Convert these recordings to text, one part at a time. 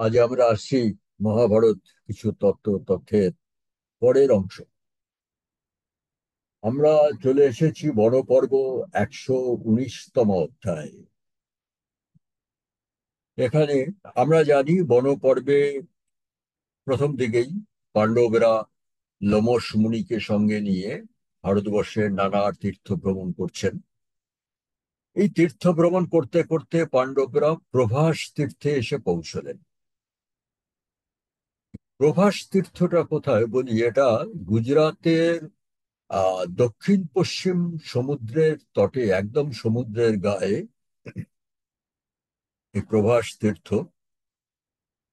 আজ আমরা আসছি মহাভারত কিছু তথ্যের পরের অংশ। আমরা চলে এসেছি বড় পর্ব 119তম অধ্যায়। এখানে আমরা জানি বন পর্বে প্রথম দিকেই পাণ্ডবরা লোমশ মুনিকে সঙ্গে নিয়ে ভারতবর্ষের নানা তীর্থ ভ্রমণ করছেন। এই তীর্থ ভ্রমণ করতে করতে পাণ্ডবরা প্রভাস তীর্থে এসে পৌঁছলেন। প্রভাস তীর্থটা কোথায় বলি, এটা গুজরাতের দক্ষিণ পশ্চিম সমুদ্রের তটে, একদম সমুদ্রের গায়ে এই প্রভাস তীর্থ।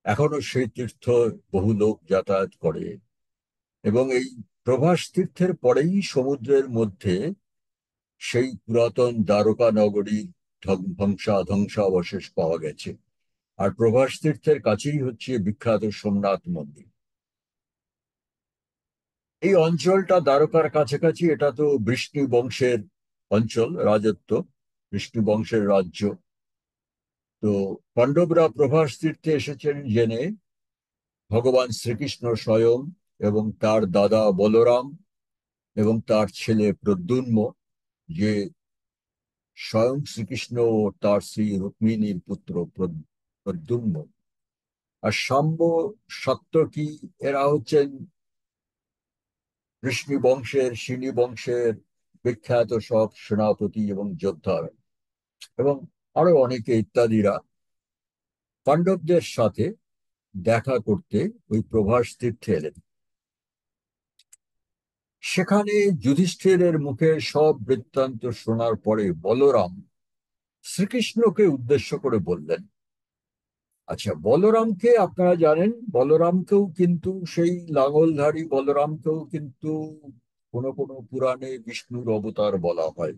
এখনো সেই তীর্থ বহু লোক যাতায়াত করে, এবং এই প্রভাস তীর্থের পরেই সমুদ্রের মধ্যে সেই পুরাতন দ্বারকা নগরীর ধ্বংসাবশেষ পাওয়া গেছে। আর প্রভাস তীর্থের কাছেই হচ্ছে বিখ্যাত সোমনাথ মন্দির। এই অঞ্চলটা দ্বারকার কাছাকাছি, এটা তো বৃষ্ণি বংশের অঞ্চল, রাজত্ব, বৃষ্ণি বংশের রাজ্য। তো পাণ্ডবরা প্রভাস তীর্থে এসেছেন জেনে ভগবান শ্রীকৃষ্ণ স্বয়ং এবং তার দাদা বলরাম এবং তার ছেলে প্রদ্যুম্ন, যে স্বয়ং শ্রীকৃষ্ণ ও তার শ্রী রুক্মিণীর পুত্র প্রদ্যুম্ন, আর শাম্ব, সাত্যকী, এরা হচ্ছেন বৃষ্ণি বংশের, সিনি বংশের বিখ্যাত সব সেনাপতি এবং যোদ্ধা, এবং আরো অনেকে ইত্যাদিরা পাণ্ডবদের সাথে দেখা করতে ওই প্রভাস তীর্থে এলেন। সেখানে যুধিষ্ঠিরের মুখে সব বৃত্তান্ত শোনার পরে বলরাম শ্রীকৃষ্ণকে উদ্দেশ্য করে বললেন, আচ্ছা, বলরামকে আপনারা জানেন, বলরামকেও কিন্তু, সেই লাঙলধারী বলরামকেও কিন্তু কোনো কোনো পুরাণে বিষ্ণুর অবতার বলা হয়।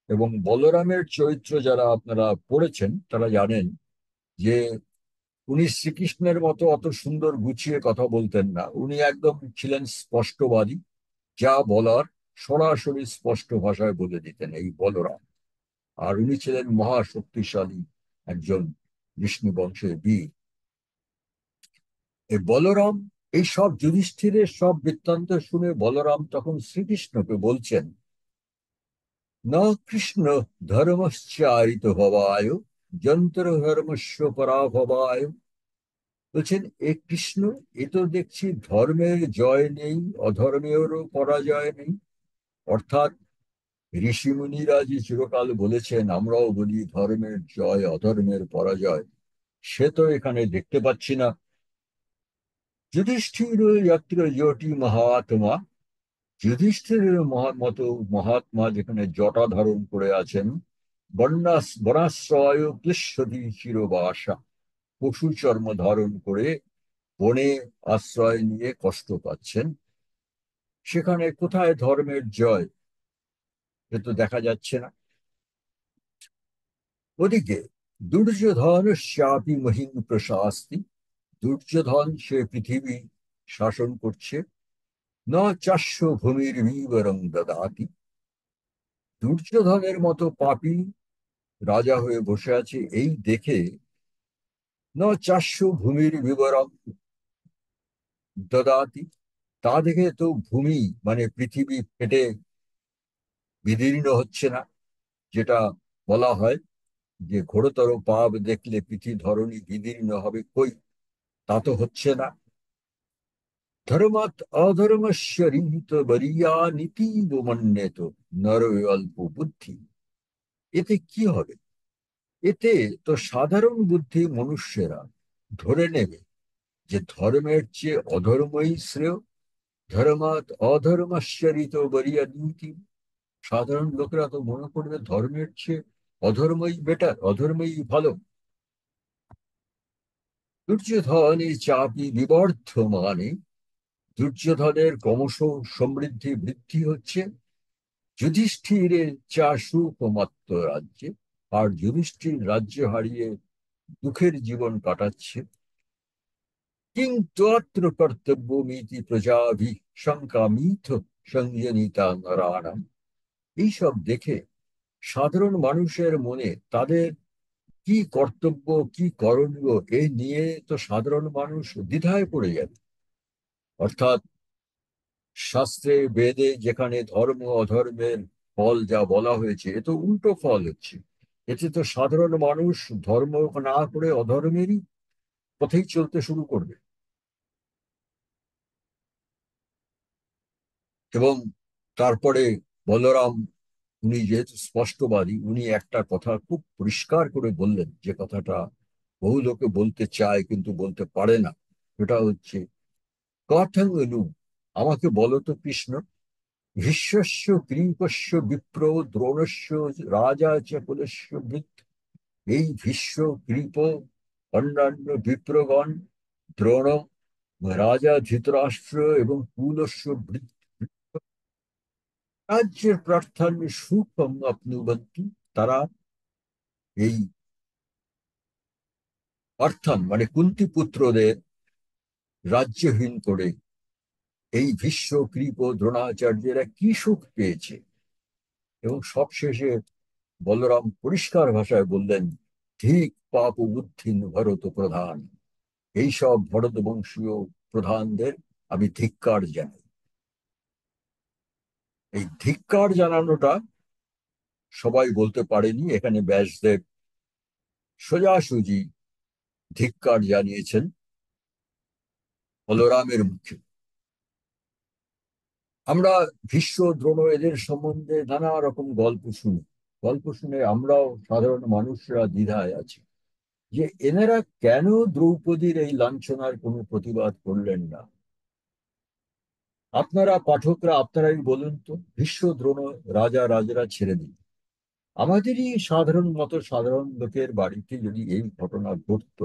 এবং বলরামের চরিত্র যারা আপনারা পড়েছেন তারা জানেন যে উনি শ্রীকৃষ্ণের মতো অত সুন্দর গুছিয়ে কথা বলতেন না। উনি একদম ছিলেন স্পষ্টবাদী, যা বলার সরাসরি স্পষ্ট ভাষায় বলে দিতেন এই বলরাম। আর উনি ছিলেন মহাশক্তিশালী একজন বিষ্ণু বংশের বীর। এই বলরাম এই সব যুধিষ্ঠিরের সব বৃত্তান্ত শুনে বলরাম তখন শ্রীকৃষ্ণকে বলছেন, ন কৃষ্ণ ধর্মশ্চারিত ভবায় যন্ত্র ধর্মস্য পরাভবায়। বলছেন, এ কৃষ্ণ, এ তো দেখছি ধর্মের জয় নেই, অধর্মেরও পরাজয় নেই। অর্থাৎ ঋষিমুনিরা যে চিরকাল বলেছেন, আমরাও বলি ধর্মের জয় অধর্মের পরাজয়, সে তো এখানে দেখতে পাচ্ছি না। যুধিষ্ঠির যত্র জটি মহাত্মা, যুধিষ্ঠিরের মতো মহাত্মা যেখানে জটা ধারণ করে আছেন, বনাশ্রয় ক্লিশ্যতি চিরবাসা, পশু চর্ম ধারণ করে বনে আশ্রয় নিয়ে কষ্ট পাচ্ছেন, সেখানে কোথায় ধর্মের জয়? এ তো দেখা যাচ্ছে না। ওদিকে দুর্যোধন শ্যাপি মহিম প্রশাস্তি, দুর্যোধন সে পৃথিবী শাসন করছে। ন চাস্য ভূমির বিবরং দদাতি, দুর্যোধনের মতো পাপী রাজা হয়ে বসে আছে এই দেখে, ন চাস্য ভূমির বিবরং দদাতি, তা দেখে তো ভূমি মানে পৃথিবী ফেটে বিদীর্ণ হচ্ছে না। যেটা বলা হয় যে ঘোরতর পাপ দেখলে পৃথিবী ধরণী বিদীর্ণ হবে, কই, তা তো হচ্ছে না। ধর্মাৎ অধর্মস্য রিহিত বরিয়া নীতি মন্যেত নর অল্প বুদ্ধি, এতে কি হবে? এতে তো সাধারণ বুদ্ধি মনুষ্যেরা ধরে নেবে যে ধর্মের চেয়ে অধর্মই শ্রেয়। ধর্মাৎ অধর্মাশ্চরিত বরিয়া নীতি, সাধারণ লোকেরা তো মনে করবে ধর্মের চেয়ে অধর্মই বেটার, অধর্মই ভালো। দুর্যোধনে চাপি বিবর্ধমানে, দুর্যোধনের ক্রমশ সমৃদ্ধি বৃদ্ধি হচ্ছে। যুধিষ্ঠিরের চা সুখমাত্র রাজ্যে, আর যুধিষ্ঠির রাজ্য হারিয়ে দুঃখের জীবন কাটাচ্ছে। কিং তোত্র কর্তব্যমিতি প্রজাভি শঙ্কামিথ সংজনিতা নরাণাম, এইসব দেখে সাধারণ মানুষের মনে তাদের কি কর্তব্য, কি করণীয় এই নিয়ে তো সাধারণ মানুষ দ্বিধায় পড়ে যাবে। অর্থাৎ শাস্ত্রে বেদে যেখানে ধর্ম অধর্মের ফল যা বলা হয়েছে, এ তো উল্টো ফল হচ্ছে। এতে তো সাধারণ মানুষ ধর্ম না করে অধর্মেরই পথেই চলতে শুরু করবে। এবং তারপরে বলরাম, উনি যেহেতু স্পষ্টবাদী, উনি একটা কথা খুব পরিষ্কার করে বললেন, যে কথাটা বহু লোকে বলতে চায় কিন্তু বলতে পারে না। সেটা হচ্ছে, কথং নু, আমাকে বলো তো কৃষ্ণ, ভীষ্মস্য কৃপস্য বিপ্র দ্রোণস্য রাজা চ কুলস্য বৃত্ত, এই ভীষ্ম, কৃপ, অন্যান্য বিপ্রগণ, দ্রোণ, রাজা ধৃতরাষ্ট্র এবং কুলস্য বৃত্ত রাজ্যের প্রার্থনা সুখম আপনুবন্তি, তারা এই অর্থাৎ মানে কুন্তী পুত্রদের রাজ্যহীন করে এই ভীষ্ম, কৃপ, দ্রোণাচার্যেরা কি সুখ পেয়েছে। এবং সবশেষে বলরাম পরিষ্কার ভাষায় বললেন, ঠিক পাপ বুদ্ধিন ভরত প্রধান, এইসব ভরত বংশীয় প্রধানদের আমি ধিক্কার জানাই। এই ধিক্কার জানানোটা সবাই বলতে পারেনি, এখানে ব্যাসদেব সোজাসুজি ধিক্কার জানিয়েছেন বলরামের মুখে। আমরা ভীষ্ম, দ্রোণ এদের সম্বন্ধে নানা রকম গল্প শুনি। গল্প শুনে আমরাও সাধারণ মানুষরা দ্বিধায় আছি, যে এনারা কেন দ্রৌপদীর এই লাঞ্ছনার কোনো প্রতিবাদ করলেন না। আপনারা পাঠকরা, আপনারাই বলুন তো, ভীষ্ম, দ্রোণ, রাজা রাজারা ছেড়ে দিন, আমাদেরই সাধারণ মতো সাধারণ লোকের বাড়িতে যদি এই ঘটনা ঘটতো,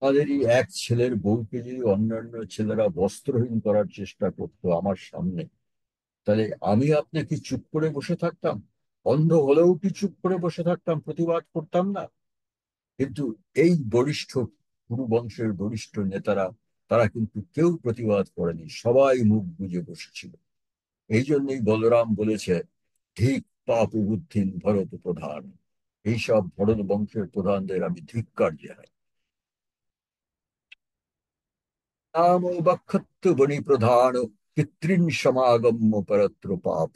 আমাদেরই এক ছেলের বউকে যদি অন্যান্য ছেলেরা বস্ত্রহীন করার চেষ্টা করতো আমার সামনে, তাহলে আমি আপনি কি চুপ করে বসে থাকতাম? অন্ধ হলেও কি চুপ করে বসে থাকতাম, প্রতিবাদ করতাম না? কিন্তু এই বরিষ্ঠ কুরু বংশের বরিষ্ঠ নেতারা, তারা কিন্তু কেউ প্রতিবাদ করেনি, সবাই মুখ বুজে বসেছিল। এই জন্যই বলরাম বলেছে, ঠিক পাপ বুদ্ধিন ভরত প্রধান, এইসব ভরত বংশের প্রধানদের আমি ধিক্কার জানাই। নাম বক্ষত্ব বনি প্রধান পিতৃন সমাগম্য পরত্র পাপ।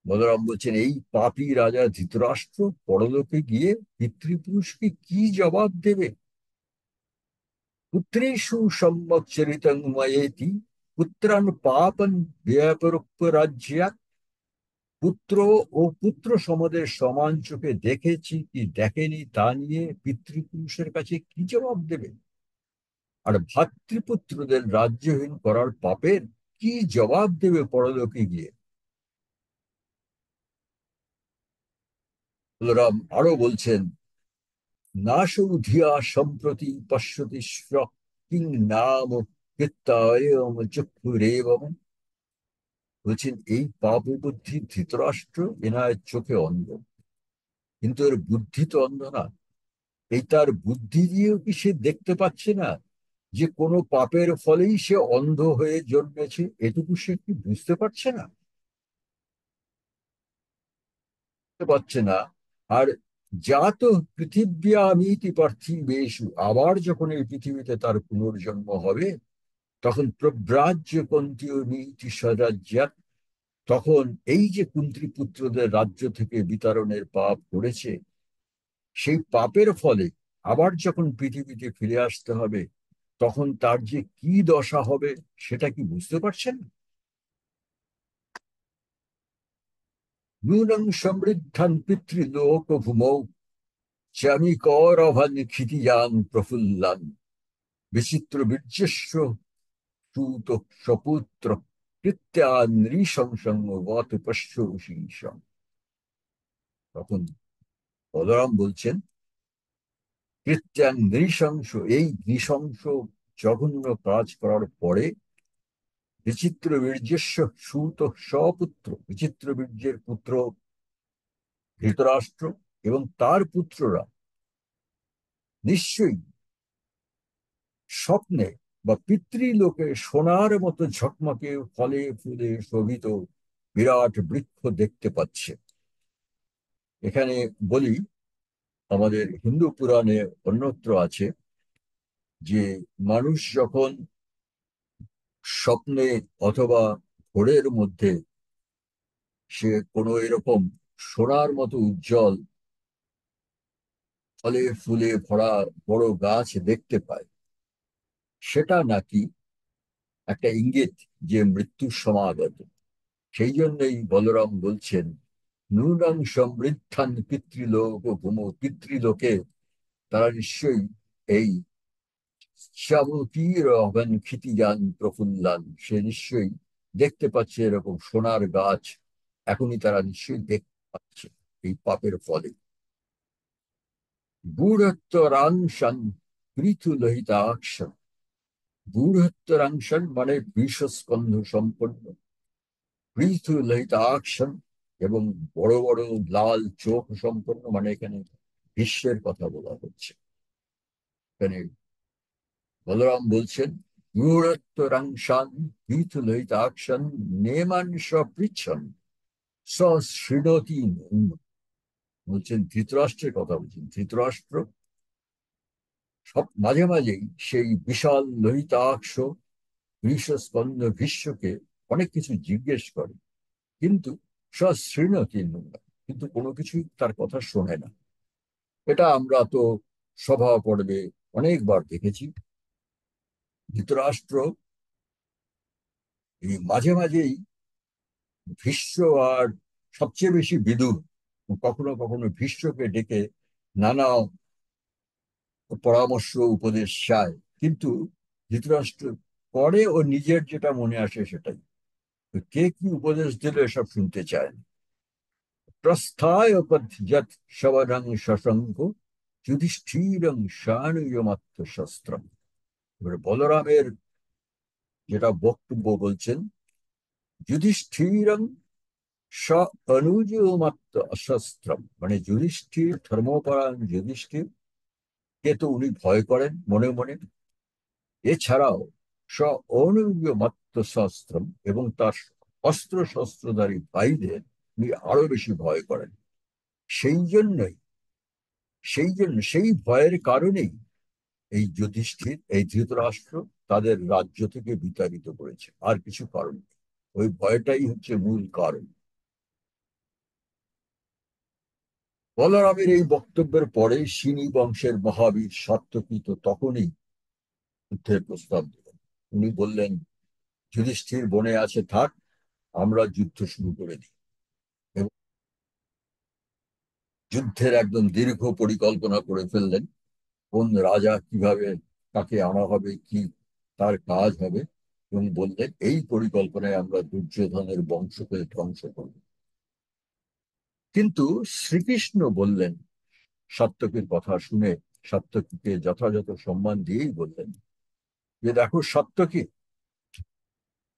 বলরাম বলছেন, এই পাপী রাজা ধৃতরাষ্ট্র পরলোকে গিয়ে পিতৃপুরুষকে কি জবাব দেবে? পুত্রেষু সম্মচ্চরিতং ময়েতি পুত্রান পাপন ব্যপরোক্ত রাজ্যাৎ, পুত্র ও পুত্র সমদের সমান চোখে দেখেছি কি দেখেনি তা নিয়ে পিতৃপুরুষের কাছে কি জবাব দেবে? আর ভাতৃপুত্রদের রাজ্যহীন করার পাপের কি জবাব দেবে পরলোকে গিয়ে? বলরাম আরো বলছেন, নাশৌ ধিয়া সম্প্রতি পশ্যতি স্ব কিং নাম কৃত্তায়ম চক্ষুরেবম। বলছেন, এই পাপ বুদ্ধি ধৃতরাষ্ট্র এনার চোখে অন্ধ, কিন্তু এর বুদ্ধি তো অন্ধ না। এই তার বুদ্ধি দিয়েও কি সে দেখতে পাচ্ছে না যে কোনো পাপের ফলেই সে অন্ধ হয়ে জন্মেছে? এটুকু সে কি বুঝতে পারছে না? বুঝতে পারছে না। আর জাত পৃথিব্যামিতি পার্থিবেষু, আবার যখন এই পৃথিবীতে তার পুনর্জন্ম হবে, তখন প্রব্রাজ্য কন্তীয় নীতি স্বরাজ্যাৎ, তখন এই যে কুন্ত্রী পুত্রদের রাজ্য থেকে বিতাড়নের পাপ করেছে, সেই পাপের ফলে আবার যখন পৃথিবীতে ফিরে আসতে হবে, তখন তার যে কি দশা হবে সেটা কি বুঝতে পারছেন? নূনং সমৃদ্ধান পিতৃলোক ভূমৌ চামি করভান ক্ষিতিযান প্রফুল্লান, বিচিত্র বীর্যস্য সুত সপুত্র কৃত্যা নৃশংসং বত পশ্যশীর্ষম। তখন বলরাম বলছেন, কৃত্যাং নৃশংস, এই নৃশংস জঘন্য কাজ করার পরে বিচিত্র বীর্যস্য সুত সপুত্র, বিচিত্র বীর্যের পুত্র ধৃতরাষ্ট্র এবং তার পুত্ররা নিশ্চয়ই স্বপ্নে বা পিতৃলোকে সোনার মতো ঝকমকে ফলে ফুলে শোভিত বিরাট বৃক্ষ দেখতে পাচ্ছে। এখানে বলি, আমাদের হিন্দু পুরাণে অন্যত্র আছে যে মানুষ যখন স্বপ্নে অথবা ভোরের মধ্যে সে কোনো এরকম সোনার মতো উজ্জ্বল ফলে ফুলে ভরা বড় গাছ দেখতে পায়, সেটা নাকি একটা ইঙ্গিত যে মৃত্যুর সমাগত। সেই জন্যই বলরাম বলছেন, নূনাং সমৃদ্ধান পিতৃলোক পিতৃলোকে, তারা নিশ্চয়ই এই শ্যামতীর অবন ক্ষিতিযান প্রফুল্লান, সে নিশ্চয়ই দেখতে পাচ্ছে এরকম সোনার গাছ, এখনই তারা নিশ্চয়ই দেখতে পাচ্ছে এই পাপের ফলে। গূঢ়ত্বরাংশন পৃথুলোহিতাক্ষ, গূঢ়ত্বরাংশন মানে বিষস্কন্ধ সম্পন্ন, পৃথুলোহিতাক্ষ এবং বড় বড় লাল চোখ সম্পন্ন, মানে এখানে বিশ্বের কথা বলা হচ্ছে। এখানে বলরাম বলছেন, গূঢ়ত্বরাংশান পৃথুলোহিতাক্ষন নেমান সপৃচ্ছন সশৃণোতি নৈম। বলছেন ধৃতরাষ্ট্রের কথা বলছেন। ধৃতরাষ্ট্র সব মাঝে মাঝেই সেই বিশাল লোহিতাক্ষ বৃষস্পন্দ ভীষ্মকে অনেক কিছু জিজ্ঞেস করে, কিন্তু সশৃণোতি নৈম, কিন্তু কোনো কিছুই তার কথা শোনে না। এটা আমরা তো সভা পর্বে অনেকবার দেখেছি। ধৃতরাষ্ট্র এই মাঝে মাঝেই ভীষ্ম আর সবচেয়ে বেশি বিদুর কখনো কখনো ভীষ্মকে ডেকে নানা পরামর্শ উপদেশ চায়, কিন্তু ধৃতরাষ্ট্র পরে ও নিজের যেটা মনে আসে সেটাই, কে কি উপদেশ দিল এসব শুনতে চায় না। প্রস্থায় পথ্যত সবরং শশঙ্ক যুধিষ্ঠিরং শানুয়মাত্র শস্ত্রম। এবারে বলরামের যেটা বক্তব্য বলছেন, যুধিষ্ঠিরং স অনুজমাত্র অশস্ত্রম, মানে যুধিষ্ঠির ধর্মপরায়ণ যুধিষ্ঠির কে তো উনি ভয় করেন মনে মনে, এছাড়াও স অনুমাত্র শস্ত্রম, এবং তার অস্ত্র শস্ত্রধারী ভাইদের উনি আরো বেশি ভয় করেন। সেই জন্যই সেই ভয়ের কারণেই এই যুধিষ্ঠির, এই ধৃতরাষ্ট্র তাদের রাজ্য থেকে বিতাড়িত করেছে, আর কিছু কারণ নেই। ওই ভয়টাই হচ্ছে মূল কারণ। বলরামের এই বক্তব্যের পরে সিনি বংশের মহাবীর সাত্যকী তো তখনই যুদ্ধের প্রস্তাব দিলেন। উনি বললেন, যুধিষ্ঠির বনে আছে থাক, আমরা যুদ্ধ শুরু করে দিই। এবং যুদ্ধের একদম দীর্ঘ পরিকল্পনা করে ফেললেন, কোন রাজা কিভাবে তাকে আনা হবে, কি তার কাজ হবে, এবং বললেন এই পরিকল্পনায় আমরা দুর্যোধনের বংশকে ধ্বংস করব। কিন্তু শ্রীকৃষ্ণ বললেন, সাত্যকীর কথা শুনে সাত্যকীকে যথাযথ সম্মান দিয়েই বললেন যে, দেখো সাত্যকী,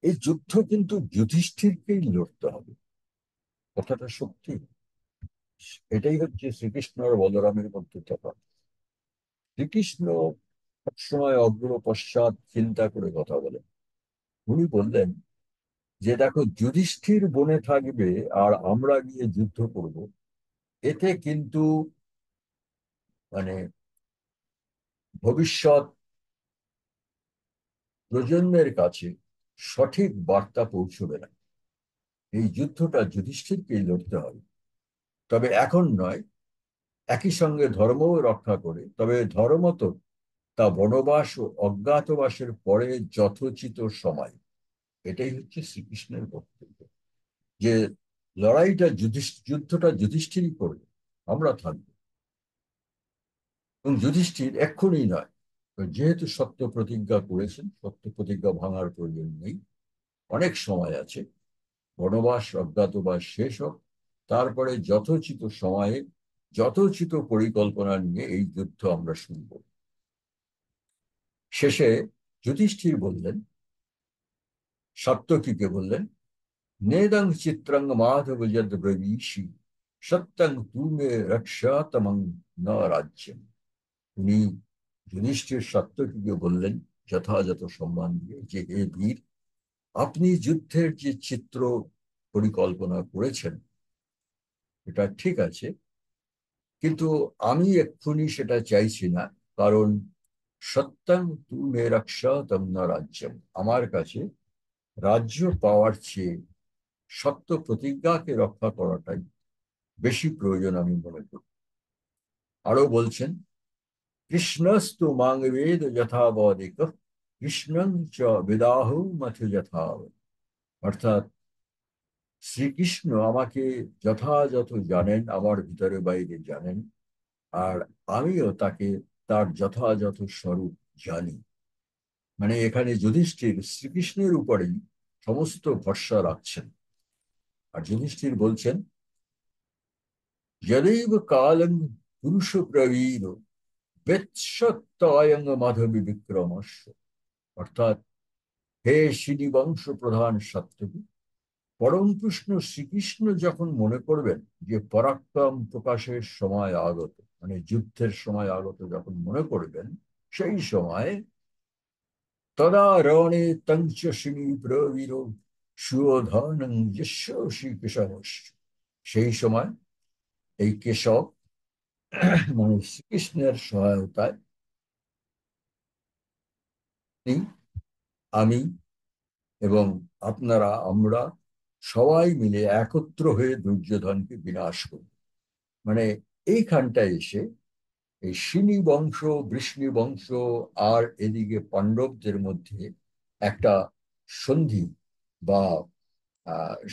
এই যুদ্ধ কিন্তু যুধিষ্ঠিরকেই লড়তে হবে, কথাটা সত্যি। এটাই হচ্ছে শ্রীকৃষ্ণ আর বলরামের মধ্যে তফাৎ। শ্রীকৃষ্ণ সবসময় অগ্র পশ্চাৎ চিন্তা করে কথা বলেন। উনি বললেন যে, দেখো যুধিষ্ঠির বনে থাকবে আর আমরা গিয়ে যুদ্ধ করব, এতে কিন্তু মানে ভবিষ্যৎ প্রজন্মের কাছে সঠিক বার্তা পৌঁছবে না। এই যুদ্ধটা যুধিষ্ঠিরকেই লড়তে হবে, তবে এখন নয়, একই সঙ্গে ধর্মও রক্ষা করে, তবে ধর্ম তো তা বনবাস ও অজ্ঞাতবাসের পরে যথোচিত সময়। এটাই হচ্ছে শ্রীকৃষ্ণের বক্তব্য, যে লড়াইটা যুদ্ধটা যুধিষ্ঠিরই করবে, আমরা থাকবো। এবং যুধিষ্ঠির এক্ষুনি নয়, যেহেতু সত্য প্রতিজ্ঞা করেছেন, সত্য প্রতিজ্ঞা ভাঙার প্রয়োজন নেই, অনেক সময় আছে। বনবাস অজ্ঞাতবাস শেষ হোক, তারপরে যথোচিত সময়ে যথোচিত পরিকল্পনা নিয়ে এই যুদ্ধ আমরা শুরু করব। শেষে যুধিষ্ঠির বললেন, সাত্যকীকে বললেন, নেদং চিত্রং মাধব যদ ব্রবীষি সত্যং তুমে রক্ষাতমং ন রাজ্যম। উনি যুধিষ্ঠির সাত্যকীকে বললেন যথাযথ সম্মান দিয়ে যে, হে বীর, আপনি যুদ্ধের যে চিত্র পরিকল্পনা করেছেন এটা ঠিক আছে, কিন্তু আমি এক্ষুনি সেটা চাইছি না, কারণ সত্যং তু মে রক্ষাতম ন রাজ্যম, আমার কাছে রাজ্য পাওয়ার চেয়ে সত্য প্রতিজ্ঞাকে রক্ষা করাটাই বেশি প্রয়োজন আমি মনে করি। আরো বলছেন, কৃষ্ণস্তু মাং বেদ যথাবদিক, কৃষ্ণং চ বেদাহু মথ যথাবৎ। অর্থাৎ শ্রীকৃষ্ণ আমাকে যথাযথ জানেন, আমার ভিতরে বাইরে জানেন, আর আমিও তাকে তার যথাযথ স্বরূপ জানি। মানে এখানে যুধিষ্ঠির শ্রীকৃষ্ণের উপরেই সমস্ত ভরসা রাখছেন। আর যুধিষ্ঠির বলছেন, যदैव কালং পুরুষ প্রবীর বেৎসত্তায়ং মাধবী বিক্রমস্য। অর্থাৎ, হে শ্রী বংশ প্রধান সাত্ত্বকী, পরম কৃষ্ণ শ্রীকৃষ্ণ যখন মনে করবেন যে পরাক্রম প্রকাশের সময় আগত, মানে যুদ্ধের সময় আগত যখন মনে করবেন, সেই সময় তদা রণে তঞ্চ শ্রী প্রবীর সুয়োধনং যস্য শ্রীকেশবস্য। সেই সময় এই কেশব, মানে শ্রীকৃষ্ণের সহায়তায় তিনি, আমি এবং আপনারা, আমরা সবাই মিলে একত্র হয়ে দুর্যোধনকে বিনাশ করব। মানে এইখানটায় এসে এই সিনি বংশ, বৃষ্ণি বংশ আর এদিকে পাণ্ডবদের মধ্যে একটা সন্ধি, বা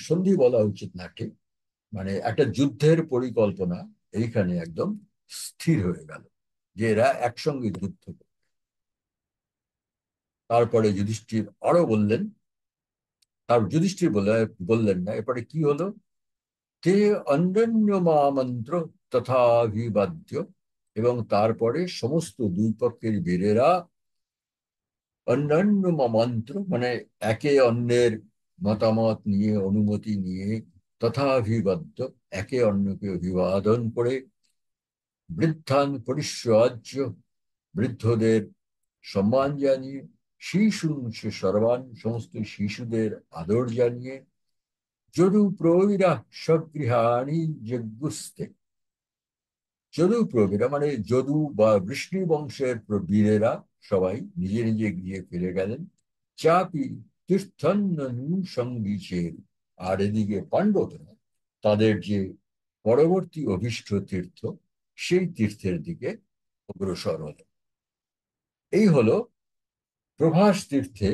সন্ধি বলা উচিত না ঠিক, মানে একটা যুদ্ধের পরিকল্পনা এইখানে একদম স্থির হয়ে গেল, যে এরা একসঙ্গে যুদ্ধ করবে। তারপরে যুধিষ্ঠির আরো বললেন, তার যুধিষ্ঠির বললেন না, এরপরে কি হলো, তে অন্যান্য মন্ত্র তথাভিবাদ্য। এবং তারপরে সমস্ত দুই পক্ষের বীরেরা অন্যান্য মন্ত্র, মানে একে অন্যের মতামত নিয়ে, অনুমতি নিয়ে, তথাভিবাদ্য, একে অন্যকে অভিবাদন করে, বৃদ্ধান পরিস্রাজ্য, বৃদ্ধদের সম্মান জানিয়ে, শিশু সর্বান, সমস্ত শিশুদের আদর জানিয়ে, যদু প্রবীরা স্বগৃহাণি যজ্ঞুস্তে। যদু প্রবীরা মানে যদু বা বৃষ্ণি বংশের বীরেরা সবাই নিজে নিজে গিয়ে ফিরে গেলেন। চাপি তীর্থন্নু সঙ্গীচের। আর এদিকে পাণ্ডবরা তাদের যে পরবর্তী অভীষ্ট তীর্থ, সেই তীর্থের দিকে অগ্রসর হলেন। এই হলো প্রভাস তীর্থে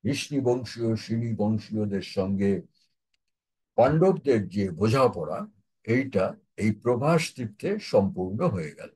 বৃষ্ণি বংশীয়, সিনি বংশীয়দের সঙ্গে পাণ্ডবদের যে বোঝাপড়া, এইটা এই প্রভাস তীর্থে সম্পূর্ণ হয়ে গেল।